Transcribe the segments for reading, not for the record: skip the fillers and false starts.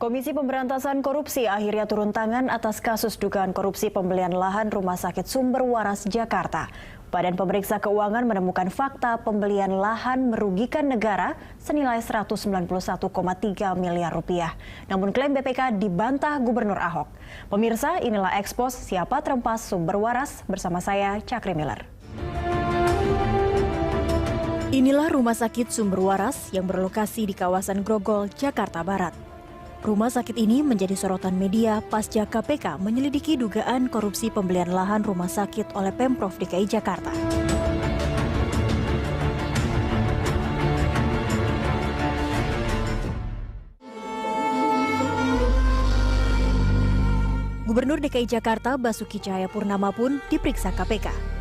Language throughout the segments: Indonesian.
Komisi Pemberantasan Korupsi akhirnya turun tangan atas kasus dugaan korupsi pembelian lahan Rumah Sakit Sumber Waras Jakarta. Badan Pemeriksa Keuangan menemukan fakta pembelian lahan merugikan negara senilai 191,3 miliar rupiah. Namun klaim BPK dibantah Gubernur Ahok. Pemirsa, inilah ekspos siapa terempas sumber waras bersama saya, Cakri Miller. Inilah Rumah Sakit Sumber Waras yang berlokasi di kawasan Grogol, Jakarta Barat. Rumah sakit ini menjadi sorotan media pasca KPK menyelidiki dugaan korupsi pembelian lahan rumah sakit oleh Pemprov DKI Jakarta. Gubernur DKI Jakarta Basuki Cahayapurnama pun diperiksa KPK.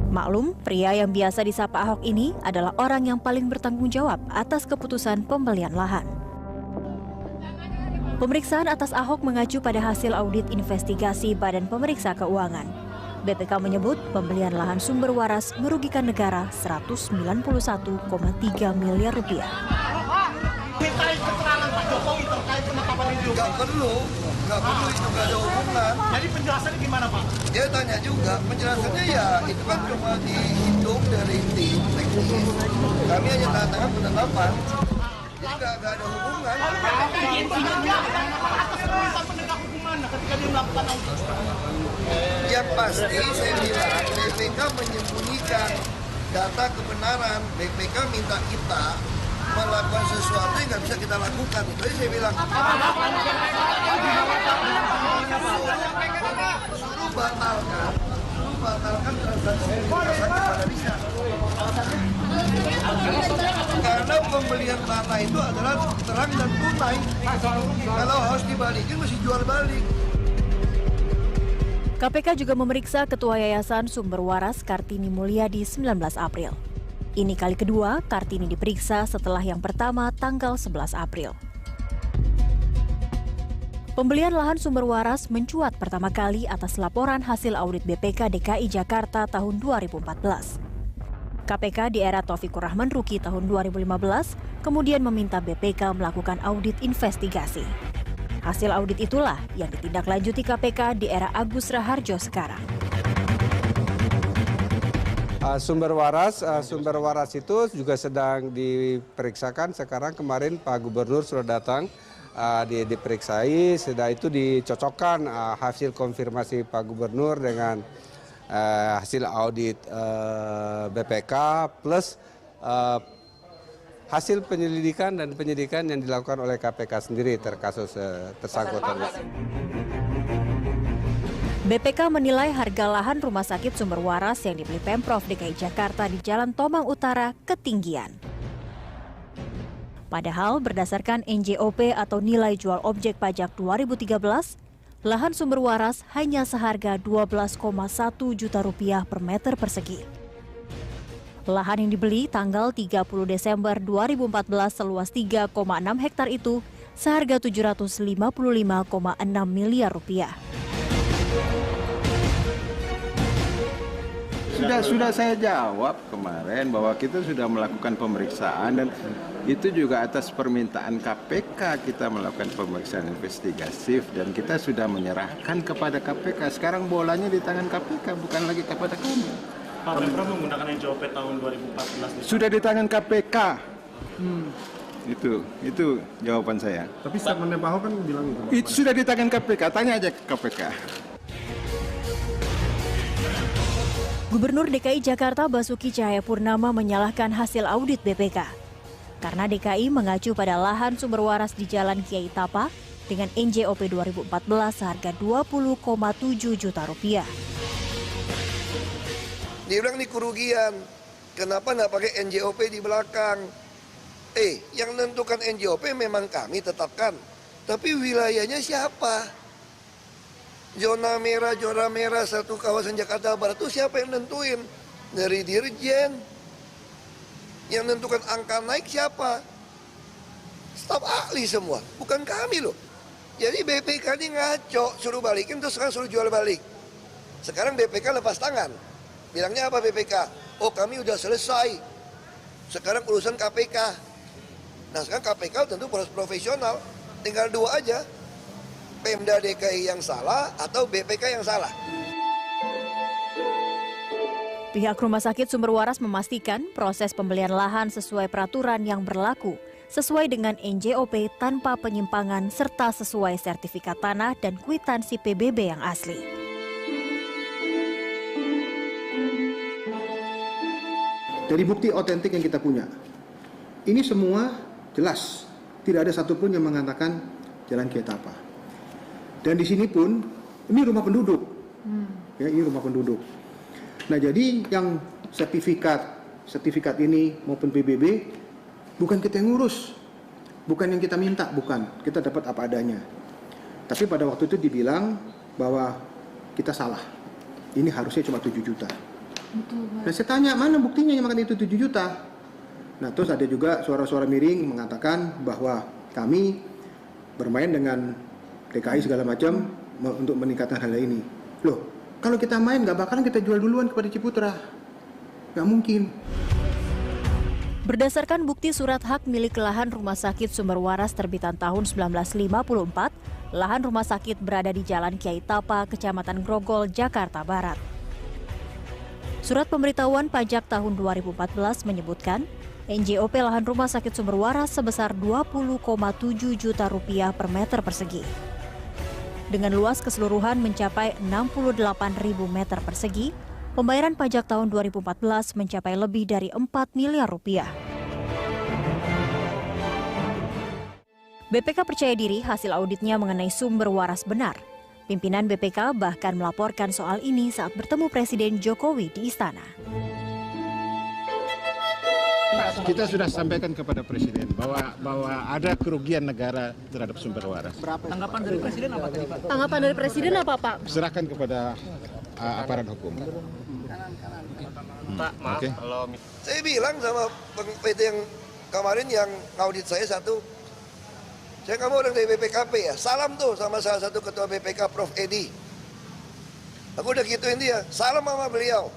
Maklum, pria yang biasa disapa Ahok ini adalah orang yang paling bertanggung jawab atas keputusan pembelian lahan. Pemeriksaan atas Ahok mengacu pada hasil audit investigasi Badan Pemeriksa Keuangan. BPK menyebut pembelian lahan sumber waras merugikan negara 191,3 miliar rupiah. Mintain keterangan Pak Jokowi terkait penetapan ini. Nggak perlu itu nggak ada hubungan. Jadi penjelasannya gimana Pak? Dia tanya juga, penjelasannya ya itu kan cuma dihitung dari tim teknis. Kami hanya tanda tangan penetapan. Jadi nggak ada hubungan. Atas permintaan penegak hukum mana ketika dia melakukan audit? Yang pasti saya bilang BPK menyembunyikan data kebenaran. BPK minta kita melakukan sesuatu yang nggak bisa kita lakukan. Itu aja saya bilang. Suruh batalkan transaksi pada bisa. Karena pembelian tanah itu adalah terang dan tunai. Kalau harus dibalikin mesti jual balik. KPK juga memeriksa Ketua Yayasan Sumber Waras Kartini Mulyadi 19 April. Ini kali kedua Kartini diperiksa setelah yang pertama tanggal 11 April. Pembelian lahan sumber waras mencuat pertama kali atas laporan hasil audit BPK DKI Jakarta tahun 2014. KPK di era Taufikur Rahman Ruki tahun 2015 kemudian meminta BPK melakukan audit investigasi. Hasil audit itulah yang ditindaklanjuti KPK di era Agus Raharjo sekarang. Sumber waras itu juga sedang diperiksakan. Sekarang kemarin Pak Gubernur sudah datang, diperiksai, sudah itu dicocokkan hasil konfirmasi Pak Gubernur dengan hasil audit BPK plus hasil penyelidikan dan penyidikan yang dilakukan oleh KPK sendiri terkasus tersangkut. BPK menilai harga lahan rumah sakit sumber waras yang dibeli Pemprov DKI Jakarta di Jalan Tomang Utara ketinggian. Padahal berdasarkan NJOP atau nilai jual objek pajak 2013, lahan sumber waras hanya seharga 12,1 juta rupiah per meter persegi. Lahan yang dibeli tanggal 30 Desember 2014 seluas 3,6 hektar itu seharga 755,6 miliar rupiah. Sudah saya jawab kemarin bahwa kita sudah melakukan pemeriksaan dan itu juga atas permintaan KPK kita melakukan pemeriksaan investigatif dan kita sudah menyerahkan kepada KPK. Sekarang bolanya di tangan KPK bukan lagi kepada kami. Pak Pemprov menggunakan NJOP tahun 2014. Sudah di tangan KPK. Itu jawaban saya. Tapi statementnya Pak Ahok kan bilang itu. Itu sudah di tangan KPK. Tanya aja ke KPK. Gubernur DKI Jakarta Basuki Cahayapurnama menyalahkan hasil audit BPK. Karena DKI mengacu pada lahan sumber waras di Jalan Kiai Tapa dengan NJOP 2014 seharga 20,7 juta rupiah. Dia bilang ini kerugian. Kenapa nggak pakai NJOP di belakang? Yang menentukan NJOP memang kami tetapkan. Tapi wilayahnya siapa? Zona merah satu kawasan Jakarta Barat itu siapa yang nentuin? Dari Dirjen. Yang menentukan angka naik siapa? Staf ahli semua, bukan kami loh. Jadi BPK ini ngaco, suruh balikin terus sekarang suruh jual balik. Sekarang BPK lepas tangan. Bilangnya apa BPK? Oh kami udah selesai. Sekarang urusan KPK. Nah sekarang KPK tentu proses profesional, tinggal dua aja, Pemda DKI yang salah atau BPK yang salah. Pihak Rumah Sakit Sumber Waras memastikan proses pembelian lahan sesuai peraturan yang berlaku, sesuai dengan NJOP tanpa penyimpangan serta sesuai sertifikat tanah dan kwitansi PBB yang asli. Dari bukti otentik yang kita punya, ini semua jelas, tidak ada satupun yang mengatakan Jalan Kiai Tapa. Dan di sini pun ini rumah penduduk, ya ini rumah penduduk. Nah jadi yang sertifikat ini maupun PBB bukan kita yang ngurus, bukan yang kita minta, bukan, kita dapat apa adanya. Tapi pada waktu itu dibilang bahwa kita salah, ini harusnya cuma 7 juta. Nah saya tanya, mana buktinya yang makan itu 7 juta? Nah terus ada juga suara-suara miring mengatakan bahwa kami bermain dengan DKI segala macam untuk meningkatkan hal ini. Loh, kalau kita main nggak bakalan kita jual duluan kepada Ciputra, nggak mungkin. Berdasarkan bukti surat hak milik lahan Rumah Sakit Sumber Waras terbitan tahun 1954, lahan rumah sakit berada di Jalan Kiai Tapa, Kecamatan Grogol, Jakarta Barat. Surat pemberitahuan pajak tahun 2014 menyebutkan NJOP lahan Rumah Sakit Sumber Waras sebesar 20,7 juta rupiah per meter persegi. Dengan luas keseluruhan mencapai 68.000 meter persegi, pembayaran pajak tahun 2014 mencapai lebih dari 4 miliar rupiah. BPK percaya diri hasil auditnya mengenai sumber waras benar. Pimpinan BPK bahkan melaporkan soal ini saat bertemu Presiden Jokowi di istana. Kita sudah sampaikan kepada Presiden bahwa ada kerugian negara terhadap sumber waras. Tanggapan dari Presiden apa tadi, Pak? Tanggapan dari Presiden apa, Pak? Serahkan kepada aparat hukum. Pak, maaf Oke. kalau Saya bilang sama PT yang kemarin yang ngaudit saya satu, saya kamu orang dari BPKP ya, salam tuh sama salah satu ketua BPK Prof. Edi. Aku udah gituin dia, salam sama beliau.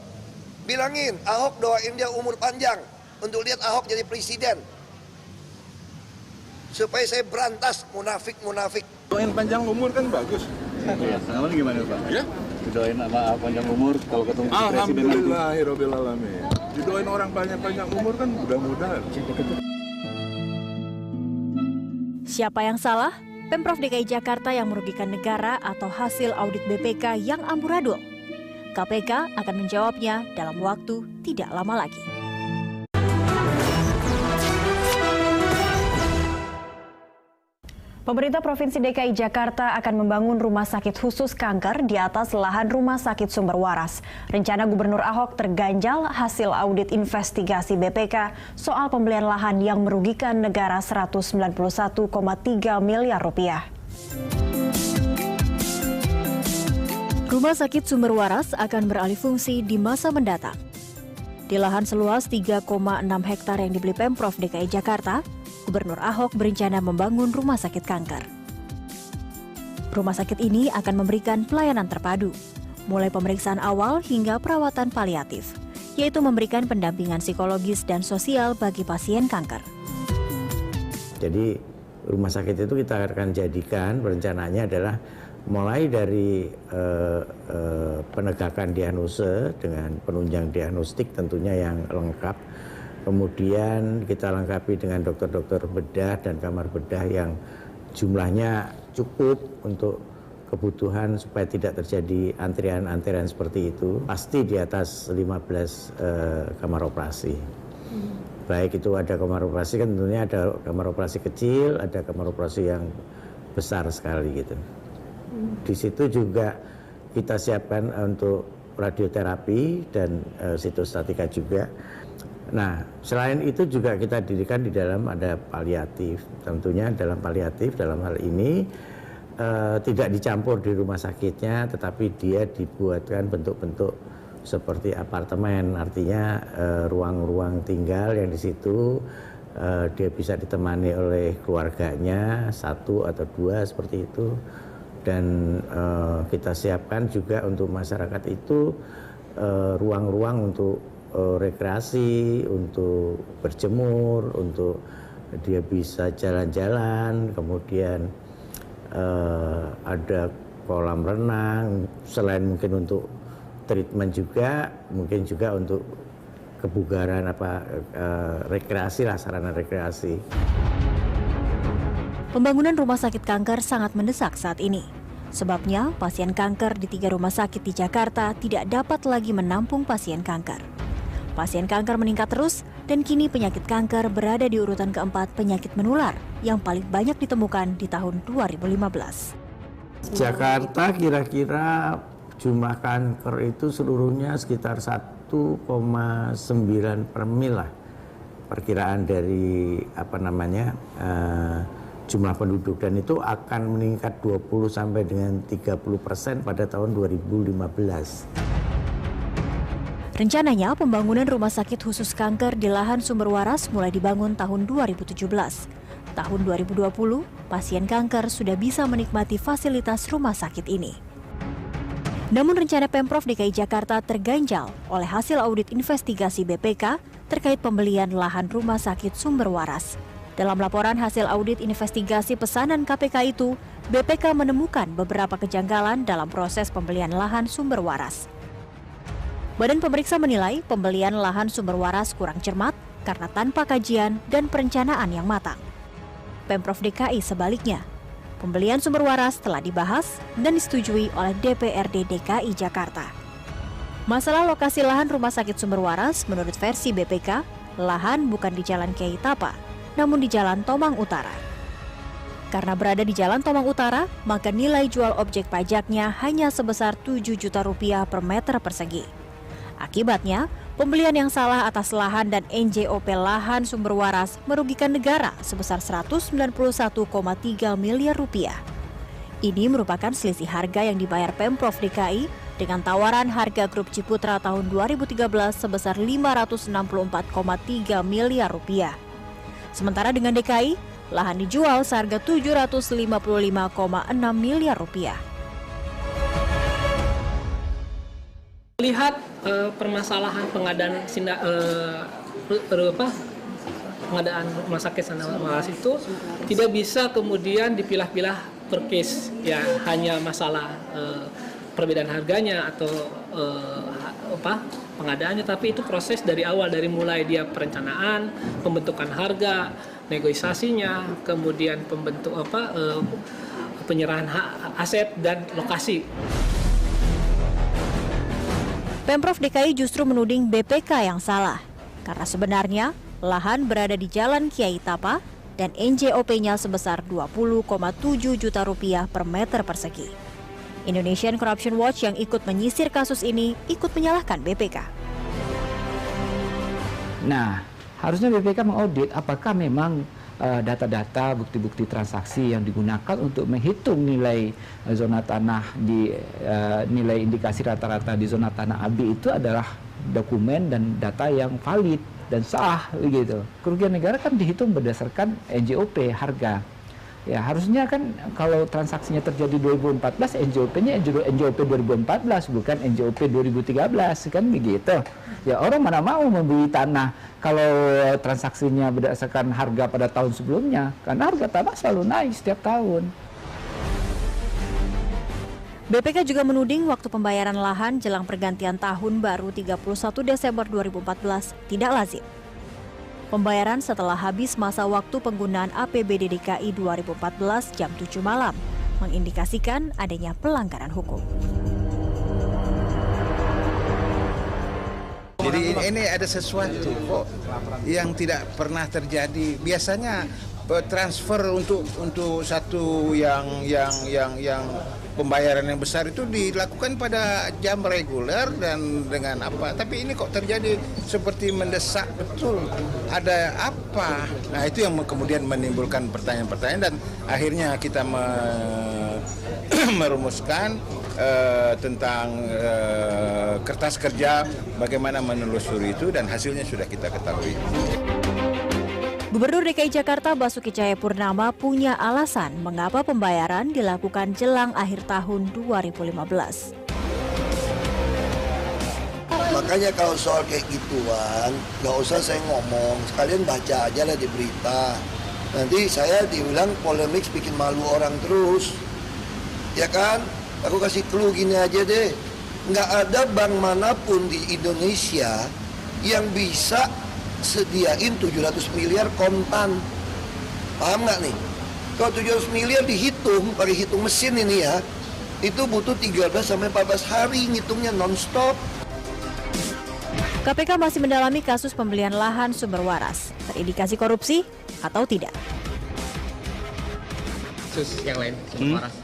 Bilangin Ahok doain dia umur panjang untuk lihat Ahok jadi presiden. Supaya saya berantas munafik-munafik. Doain panjang umur kan bagus. Namanya gimana Pak? Ya? Didoain sama panjang umur kalau ketemu presiden nanti. Alhamdulillahirabbil alamin. Didoain orang panjang umur kan mudah-mudahan. Siapa yang salah? Pemprov DKI Jakarta yang merugikan negara atau hasil audit BPK yang amburadul? KPK akan menjawabnya dalam waktu tidak lama lagi. Pemerintah Provinsi DKI Jakarta akan membangun rumah sakit khusus kanker di atas lahan Rumah Sakit Sumber Waras. Rencana Gubernur Ahok terganjal hasil audit investigasi BPK soal pembelian lahan yang merugikan negara 191,3 miliar rupiah. Rumah Sakit Sumber Waras akan beralih fungsi di masa mendatang. Di lahan seluas 3,6 hektar yang dibeli Pemprov DKI Jakarta, Gubernur Ahok berencana membangun rumah sakit kanker. Rumah sakit ini akan memberikan pelayanan terpadu, mulai pemeriksaan awal hingga perawatan paliatif, yaitu memberikan pendampingan psikologis dan sosial bagi pasien kanker. Jadi rumah sakit itu kita akan jadikan, rencananya adalah mulai dari penegakan diagnosa dengan penunjang diagnostik tentunya yang lengkap. Kemudian kita lengkapi dengan dokter-dokter bedah dan kamar bedah yang jumlahnya cukup untuk kebutuhan supaya tidak terjadi antrian-antrian seperti itu. Pasti di atas 15 kamar operasi. Baik itu ada kamar operasi, kan tentunya ada kamar operasi kecil, ada kamar operasi yang besar sekali gitu. Di situ juga kita siapkan untuk radioterapi dan sitostatika juga. Nah, selain itu juga kita dirikan di dalam ada paliatif. Tentunya dalam paliatif dalam hal ini tidak dicampur di rumah sakitnya, tetapi dia dibuatkan bentuk-bentuk seperti apartemen. Artinya ruang-ruang tinggal yang di situ dia bisa ditemani oleh keluarganya, 1 atau 2 seperti itu. Dan kita siapkan juga untuk masyarakat itu ruang-ruang untuk rekreasi, untuk berjemur, untuk dia bisa jalan-jalan, kemudian ada kolam renang, selain mungkin untuk treatment juga, mungkin juga untuk kebugaran rekreasi lah, sarana rekreasi. Pembangunan rumah sakit kanker sangat mendesak saat ini. Sebabnya, pasien kanker di 3 rumah sakit di Jakarta tidak dapat lagi menampung pasien kanker. Pasien kanker meningkat terus dan kini penyakit kanker berada di urutan keempat penyakit menular yang paling banyak ditemukan di tahun 2015. Jakarta kira-kira jumlah kanker itu seluruhnya sekitar 1,9 per mil lah. Perkiraan dari jumlah penduduk, dan itu akan meningkat 20 sampai dengan 30% pada tahun 2015. Rencananya pembangunan rumah sakit khusus kanker di lahan sumber waras mulai dibangun tahun 2017. Tahun 2020, pasien kanker sudah bisa menikmati fasilitas rumah sakit ini. Namun rencana Pemprov DKI Jakarta terganjal oleh hasil audit investigasi BPK terkait pembelian lahan rumah sakit sumber waras. Dalam laporan hasil audit investigasi pesanan KPK itu, BPK menemukan beberapa kejanggalan dalam proses pembelian lahan sumber waras. Badan pemeriksa menilai pembelian lahan sumber waras kurang cermat karena tanpa kajian dan perencanaan yang matang. Pemprov DKI sebaliknya, pembelian sumber waras telah dibahas dan disetujui oleh DPRD DKI Jakarta. Masalah lokasi lahan rumah sakit sumber waras menurut versi BPK, lahan bukan di Jalan Kiai Tapa, namun di Jalan Tomang Utara. Karena berada di Jalan Tomang Utara, maka nilai jual objek pajaknya hanya sebesar 7 juta rupiah per meter persegi. Akibatnya, pembelian yang salah atas lahan dan NJOP lahan sumber waras merugikan negara sebesar 191,3 miliar rupiah. Ini merupakan selisih harga yang dibayar Pemprov DKI dengan tawaran harga grup Ciputra tahun 2013 sebesar 564,3 miliar rupiah. Sementara dengan DKI, lahan dijual seharga 755,6 miliar rupiah. Lihat permasalahan pengadaan pengadaan rumah sakit sumber waras itu tidak bisa kemudian dipilah-pilah per case, ya hanya masalah perbedaan harganya atau pengadaannya, tapi itu proses dari awal, dari mulai dia perencanaan, pembentukan harga, negosiasinya, kemudian penyerahan aset dan lokasi. Pemprov DKI justru menuding BPK yang salah, karena sebenarnya lahan berada di Jalan Kiai Tapa dan NJOP-nya sebesar 20,7 juta rupiah per meter persegi. Indonesian Corruption Watch yang ikut menyisir kasus ini ikut menyalahkan BPK. Nah, harusnya BPK mengaudit apakah memang data-data, bukti-bukti transaksi yang digunakan untuk menghitung nilai zona tanah di nilai indikasi rata-rata di zona tanah AB itu adalah dokumen dan data yang valid dan sah begitu. Kerugian negara kan dihitung berdasarkan NJOP harga. Ya, harusnya kan kalau transaksinya terjadi 2014, NJOP-nya NJOP 2014 bukan NJOP 2013 kan begitu. Ya, orang mana mau membeli tanah kalau transaksinya berdasarkan harga pada tahun sebelumnya, karena harga tanah selalu naik setiap tahun. BPK juga menuding waktu pembayaran lahan jelang pergantian tahun baru 31 Desember 2014 tidak lazim. Pembayaran setelah habis masa waktu penggunaan APBD DKI 2014 jam 7 malam mengindikasikan adanya pelanggaran hukum. Jadi ini ada sesuatu kok yang tidak pernah terjadi. Biasanya transfer untuk satu yang pembayaran yang besar itu dilakukan pada jam reguler dan dengan apa. Tapi ini kok terjadi seperti mendesak betul. Ada apa? Nah, itu yang kemudian menimbulkan pertanyaan-pertanyaan dan akhirnya kita merumuskan tentang kertas kerja bagaimana menelusuri itu dan hasilnya sudah kita ketahui. Gubernur DKI Jakarta Basuki Cahayapurnama punya alasan mengapa pembayaran dilakukan jelang akhir tahun 2015. Makanya kalau soal kayak gituan, nggak usah saya ngomong, sekalian baca aja lah di berita. Nanti saya dibilang polemik bikin malu orang terus. Ya kan? Aku kasih clue gini aja deh. Nggak ada bank manapun di Indonesia yang bisa sediain 700 miliar kontan. Paham nggak nih? Kalau 700 miliar dihitung, pakai hitung mesin ini ya, itu butuh 13-14 hari ngitungnya non-stop. KPK masih mendalami kasus pembelian lahan sumber waras. Terindikasi korupsi atau tidak? Kasus yang lain, sumber waras.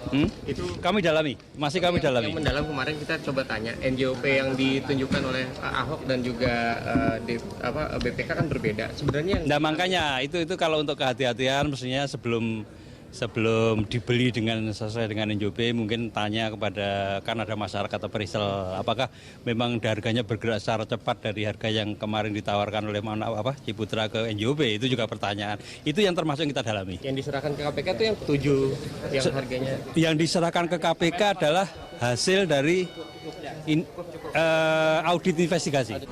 Itu kami dalami, masih kami dalami. Yang mendalam kemarin kita coba tanya, NJOP yang ditunjukkan oleh Ahok dan juga BPK kan berbeda. Sebenarnya nah makanya itu kalau untuk kehati-hatian mestinya sebelum dibeli sesuai dengan NJOP mungkin tanya kepada, kan ada masyarakat appraisal, apakah memang harganya bergerak secara cepat dari harga yang kemarin ditawarkan oleh Ciputra ke NJOP, itu juga pertanyaan. Itu yang termasuk yang kita dalami. Yang diserahkan ke KPK itu yang 7 yang harganya. Yang diserahkan ke KPK adalah hasil dari audit investigasi.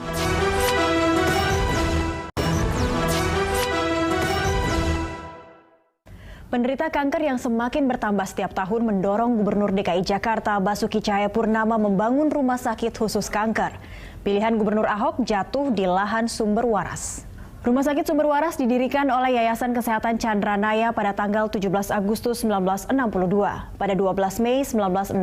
Penderita kanker yang semakin bertambah setiap tahun mendorong Gubernur DKI Jakarta Basuki Cahayapurnama membangun rumah sakit khusus kanker. Pilihan Gubernur Ahok jatuh di lahan sumber waras. Rumah sakit sumber waras didirikan oleh Yayasan Kesehatan Chandra Naya pada tanggal 17 Agustus 1962. Pada 12 Mei 1966,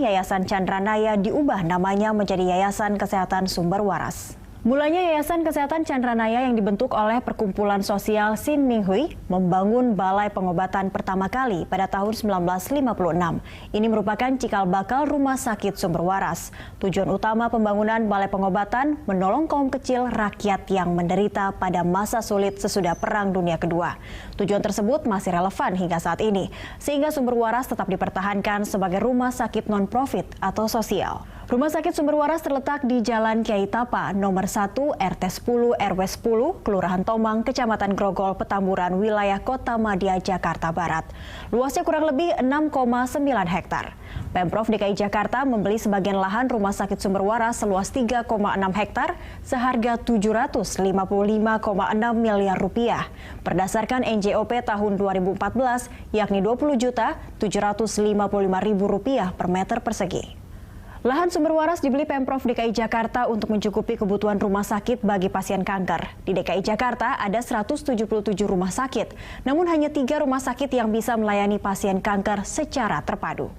Yayasan Chandra Naya diubah namanya menjadi Yayasan Kesehatan Sumber Waras. Mulanya Yayasan Kesehatan Chandra Naya yang dibentuk oleh Perkumpulan Sosial Sin Ming Hui membangun balai pengobatan pertama kali pada tahun 1956. Ini merupakan cikal bakal rumah sakit sumber waras. Tujuan utama pembangunan balai pengobatan menolong kaum kecil rakyat yang menderita pada masa sulit sesudah Perang Dunia Kedua. Tujuan tersebut masih relevan hingga saat ini, sehingga sumber waras tetap dipertahankan sebagai rumah sakit non-profit atau sosial. Rumah sakit sumber waras terletak di Jalan Kiai Tapa, nomor 1, RT 10, RW 10, Kelurahan Tomang, Kecamatan Grogol, Petamburan, wilayah Kota Madia, Jakarta Barat. Luasnya kurang lebih 6,9 hektar. Pemprov DKI Jakarta membeli sebagian lahan rumah sakit sumber waras seluas 3,6 hektar seharga 755,6 miliar rupiah. Berdasarkan NJOP tahun 2014, yakni Rp20.755.000 per meter persegi. Lahan sumber waras dibeli Pemprov DKI Jakarta untuk mencukupi kebutuhan rumah sakit bagi pasien kanker. Di DKI Jakarta ada 177 rumah sakit, namun hanya 3 rumah sakit yang bisa melayani pasien kanker secara terpadu.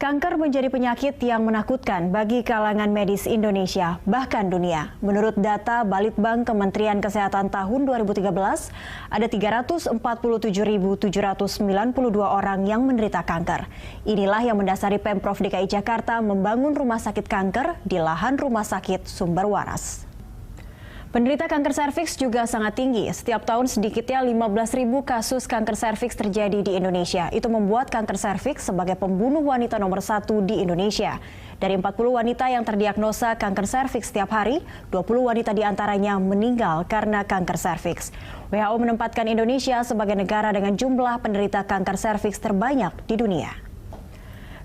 Kanker menjadi penyakit yang menakutkan bagi kalangan medis Indonesia, bahkan dunia. Menurut data Balitbang Kementerian Kesehatan tahun 2013, ada 347.792 orang yang menderita kanker. Inilah yang mendasari Pemprov DKI Jakarta membangun rumah sakit kanker di lahan rumah sakit sumber waras. Penderita kanker serviks juga sangat tinggi. Setiap tahun sedikitnya 15.000 kasus kanker serviks terjadi di Indonesia. Itu membuat kanker serviks sebagai pembunuh wanita nomor 1 di Indonesia. Dari 40 wanita yang terdiagnosa kanker serviks setiap hari, 20 wanita diantaranya meninggal karena kanker serviks. WHO menempatkan Indonesia sebagai negara dengan jumlah penderita kanker serviks terbanyak di dunia.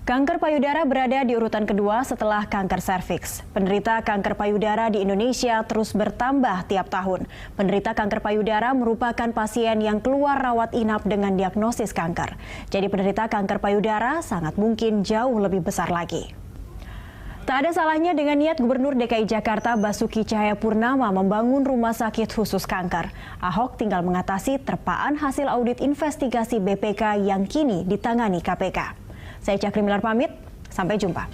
Kanker payudara berada di urutan kedua setelah kanker serviks. Penderita kanker payudara di Indonesia terus bertambah tiap tahun. Penderita kanker payudara merupakan pasien yang keluar rawat inap dengan diagnosis kanker. Jadi penderita kanker payudara sangat mungkin jauh lebih besar lagi. Tak ada salahnya dengan niat Gubernur DKI Jakarta Basuki Cahayapurnama membangun rumah sakit khusus kanker. Ahok tinggal mengatasi terpaan hasil audit investigasi BPK yang kini ditangani KPK. Saya Cakri Milar pamit, sampai jumpa.